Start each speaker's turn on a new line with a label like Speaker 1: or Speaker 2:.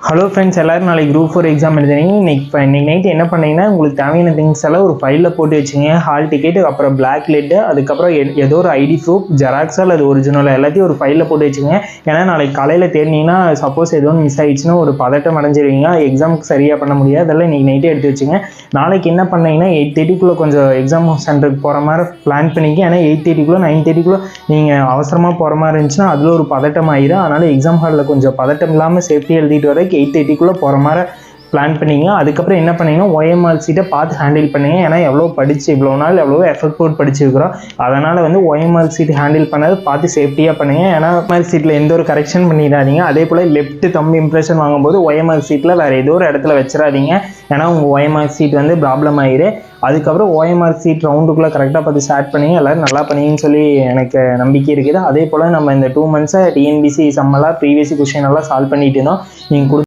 Speaker 1: Hello friends, எல்லோரும் நாளைக்கு group 4 exam எழுதுனீங்க. இன்னைக்கு நைட்டு என்ன பண்ணீங்கன்னா, உங்களுக்கு தேவையான திங்ஸ் எல்லாம் ஒரு ஃபைலில் போட்டு வச்சுங்க. ஹால் டிக்கெட், அப்புறம் பிளாக் லெட்டு, அதுக்கப்புறம் ஏதோ ஒரு ஐடி ப்ரூஃப், ஜெராக்ஸோ அல்லது ஒரிஜினல் எல்லாத்தையும் ஒரு ஃபைலில் போட்டு வச்சுங்க. ஏன்னா நாளைக்கு காலையில் தேடினீங்கன்னா சப்போஸ் எதுவும் மிஸ் ஆகிடுச்சுன்னா ஒரு பதட்டம் அடைஞ்சிருவீங்க. எக்ஸாமுக்கு சரியாக பண்ண முடியாது. அதெல்லாம் இன்றைக்கி நைட்டே எடுத்து வச்சுங்க. நாளைக்கு என்ன பண்ணீங்கன்னா 8:30 கொஞ்சம் எக்ஸாம் சென்டருக்கு போகிற மாதிரி பிளான் பண்ணிக்க. ஏன்னா 8:30 9:30 நீங்கள் அவசரமாக போகிற மாதிரி இருந்துச்சுன்னா அதில் ஒரு பதட்டம் ஆயிடும். அதனால் எக்ஸாம் ஹாலில் கொஞ்சம் பதட்டம் இல்லாமல் சேஃப்டி எழுதிட்டு வர 8:30 போகிற மாதிரி பிளான் பண்ணிங்க. அதுக்கப்புறம் என்ன பண்ணீங்கன்னா OMR சீட்டை பார்த்து ஹேண்டில் பண்ணுங்க. ஏன்னா எவ்வளோ படித்து இவ்வளோ நாள் எவ்வளோ எஃபர்ட் போட்டு படிச்சிருக்கிறோம். அதனால் OMR சீட் ஹேண்டில் பண்ணது பார்த்து சேஃப்டியாக பண்ணுங்க. ஏன்னா OMR சீட்டில் எந்த ஒரு கரெக்ஷன் பண்ணிடாதீங்க. அதே போல் லெஃப்ட் தம்பு இம்ப்ரெஷன் வாங்கும்போது OMR சீட்டில் வேறு ஏதோ ஒரு இடத்துல வச்சிடாதீங்க. ஏன்னா உங்கள் OMR சீட் ப்ராப்ளம் ஆகிடு. அதுக்கப்புறம் OMR சீட் ரவுண்டுக்குள்ளே கரெக்டாக பார்த்து ஸ்டார்ட் பண்ணிங்க. எல்லோரும் நல்லா பண்ணிங்கன்னு சொல்லி எனக்கு நம்பிக்கை இருக்குது. அதே போல் நம்ம இந்த 2 months TNPSC சம்மெல்லாம் ப்ரீவியஸ் கொஸ்டின் எல்லாம் சால்வ் பண்ணிட்டு இருந்தோம். நீங்கள்